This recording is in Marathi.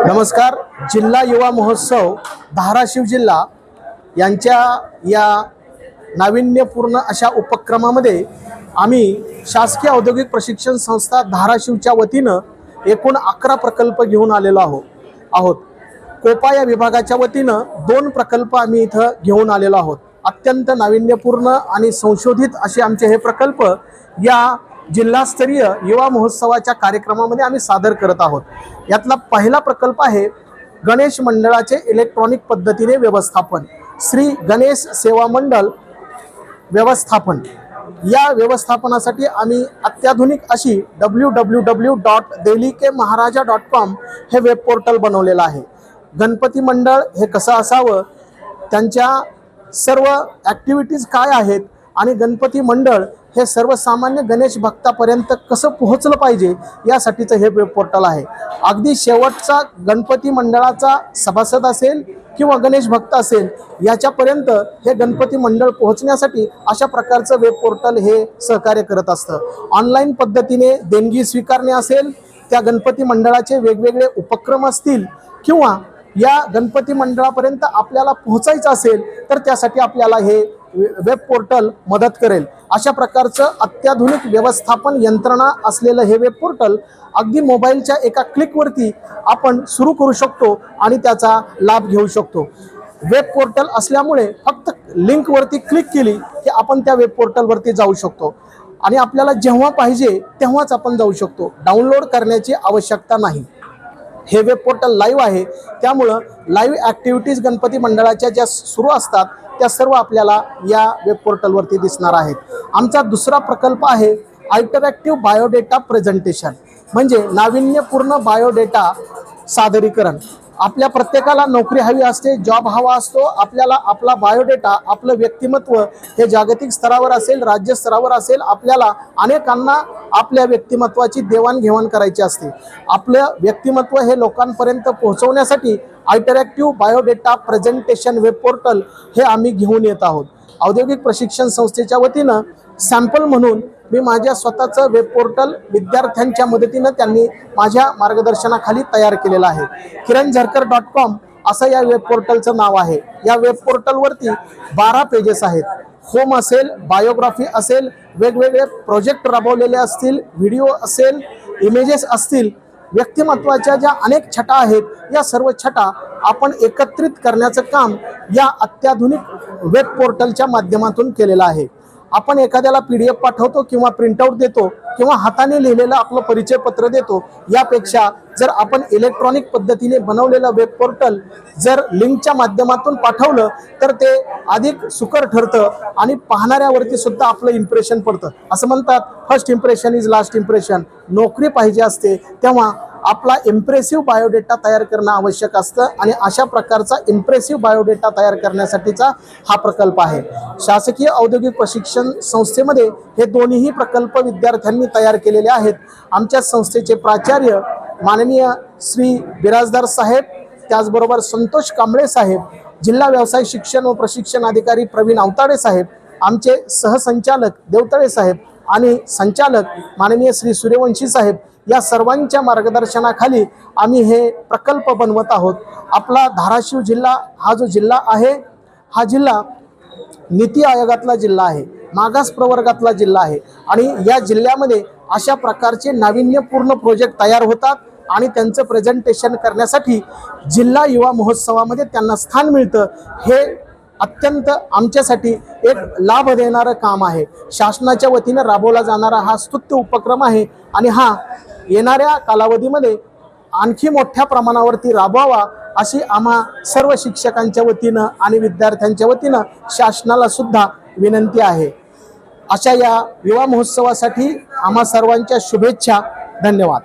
नमस्कार। जिल्हा युवा महोत्सव धाराशिव जिल्हा यांच्या या नाविन्यपूर्ण अशा उपक्रमामध्ये आम्ही शासकीय औद्योगिक प्रशिक्षण संस्था धाराशिवच्या वतीनं एकूण 11 प्रकल्प घेऊन आलेलो आहोत। कोपा या विभागाच्या वतीनं 2 प्रकल्प आम्ही इथं घेऊन आलेलो आहोत। अत्यंत नाविन्यपूर्ण आणि संशोधित असे आमचे हे प्रकल्प या जिल्हास्तरीय युवा महोत्सवाच्या कार्यक्रमामध्ये आम्ही सादर करत आहोत। यातला पहिला प्रकल्प आहे गणेश मंडळाचे इलेक्ट्रॉनिक पद्धतीने व्यवस्थापन, श्री गणेश सेवा मंडळ व्यवस्थापन। या व्यवस्थापनासाठी आम्ही अत्याधुनिक अशी www.delikemaharaja.com हे वेब पोर्टल बनवलेलं आहे। गणपती मंडळ हे कसं असावं, त्यांच्या सर्व ॲक्टिव्हिटीज काय आहेत आणि गणपती मंडळ हे सर्वसामान्य गणेश भक्तापर्यंत कसं पोहोचलं पाहिजे यासाठीचं हे वेब पोर्टल आहे। अगदी शेवटचा गणपती मंडळाचा सभासद असेल किंवा गणेश भक्त असेल याच्यापर्यंत हे गणपती मंडळ पोहोचण्यासाठी अशा प्रकारचं वेब पोर्टल हे सहकार्य करत असतं। ऑनलाईन पद्धतीने देणगी स्वीकारणे असेल, त्या गणपती मंडळाचे वेगवेगळे उपक्रम असतील किंवा या गणपती मंडळापर्यंत आपल्याला पोहोचायचं असेल तर त्यासाठी आपल्याला हे वेब पोर्टल मदत करेल। अशा प्रकारचं अत्याधुनिक व्यवस्थापन यंत्रणा असलेलं हे वेब पोर्टल अगदी मोबाईलच्या एका क्लिकवरती आपण सुरू करू शकतो आणि त्याचा लाभ घेऊ शकतो। वेब पोर्टल असल्यामुळे फक्त लिंकवरती क्लिक केली की आपण त्या वेब पोर्टलवरती जाऊ शकतो आणि आपल्याला जेव्हा पाहिजे तेव्हाच आपण जाऊ शकतो। डाउनलोड करण्याची आवश्यकता नाही। हे वेब पोर्टल लाईव्ह आहे, त्यामुळं लाईव्ह ॲक्टिव्हिटीज गणपती मंडळाच्या ज्या सुरू असतात त्या सर्व आपल्याला या वेब पोर्टलवरती दिसणार आहेत। आमचा दुसरा प्रकल्प आहे इंटरॅक्टिव्ह बायोडेटा प्रेझेंटेशन, म्हणजे नाविन्यपूर्ण बायोडेटा सादरीकरण। आपल्या प्रत्येकाला नोकरी हवी असते, जॉब हवा असतो। आपल्याला आपला बायोडेटा, आपलं व्यक्तिमत्व हे जागतिक स्तरावर असेल, राज्य स्तरावर असेल, आपल्याला अनेकांना आपल्या व्यक्तिमत्वाची देवाणघेवाण करायची असते। आपलं व्यक्तिमत्व हे लोकांपर्यंत पोहोचवण्यासाठी interactive biodata presentation web portal हे आम्ही घेऊन येत आहोत। औद्योगिक प्रशिक्षण संस्थेच्या वतीनं सॅम्पल म्हणून मी माझ्या स्वतःचं वेब पोर्टल विद्यार्थ्यांच्या मदतीनं त्यांनी माझ्या मार्गदर्शनाखाली तयार केलेलं आहे। kiranjharkar.com असं या वेब पोर्टलचं नाव आहे। या वेब पोर्टलवरती 12 पेजेस आहेत। होम असेल, बायोग्राफी असेल, वेगवेगळे प्रोजेक्ट राबवलेले असतील, व्हिडिओ असेल, इमेजेस असतील, व्यक्तिमत्वाच्या ज्या अनेक छटा आहेत या सर्व छटा आपण एकत्रित करण्याचं काम या अत्याधुनिक वेब पोर्टलच्या माध्यमातून केलेलं आहे। आपण एखाद्याला PDF पाठवतो किंवा प्रिंटआउट देतो किंवा हाताने लिहिलेलं आपलं परिचय पत्र देतो, यापेक्षा जर आपण इलेक्ट्रॉनिक पद्धतीने बनवलेलं वेब पोर्टल जर लिंकच्या माध्यमातून पाठवलं तर ते अधिक सुकर ठरतं आणि पाहणाऱ्यावरती सुद्धा आपलं इम्प्रेशन पडतं। असं म्हणतात, first impression is last impression. नोकरी पाहिजे असते तेव्हा आपला इम्प्रेसिव्ह बायोडेटा तयार करणं आवश्यक असतं आणि अशा प्रकारचा इम्प्रेसिव्ह बायोडेटा तयार करण्यासाठीचा हा प्रकल्प आहे। शासकीय औद्योगिक प्रशिक्षण संस्थेमध्ये हे दोन्ही प्रकल्प विद्यार्थ्यांनी तयार केलेले आहेत। आमच्या संस्थेचे प्राचार्य माननीय श्री बिराजदार साहेब, त्याचबरोबर संतोष कांबळे साहेब, जिल्हा व्यवसाय शिक्षण व प्रशिक्षण अधिकारी प्रवीण अवताडे साहेब, आमचे सहसंचालक देवतळे साहेब आणि संचालक माननीय श्री सूर्यवंशी साहेब, या सर्वांच्या मार्गदर्शनाखाली आम्ही हे प्रकल्प बनवत आहोत। आपला धाराशिव जिल्हा हा जो जिल्हा आहे, हा जिल्हा नीती आयोगातला जिल्हा आहे, मागास प्रवर्गातला जिल्हा आहे आणि या जिल्ह्यामध्ये अशा प्रकारचे नाविन्यपूर्ण प्रोजेक्ट तयार होतात आणि त्यांचं प्रेझेंटेशन करण्यासाठी जिल्हा युवा महोत्सवामध्ये त्यांना स्थान मिळतं। हे अत्यंत आमच्यासाठी एक लाभ देणारं काम आहे। शासनाच्या वतीनं राबवला जाणारा हा स्तुत्य उपक्रम आहे आणि हा येणाऱ्या कालावधीमध्ये आणखी मोठ्या प्रमाणावरती राबवावा अशी आम्हा सर्व शिक्षकांच्या वतीनं आणि विद्यार्थ्यांच्या वतीनं शासनाला सुद्धा विनंती आहे। अशा या युवा महोत्सवासाठी आम्हा सर्वांच्या शुभेच्छा। धन्यवाद।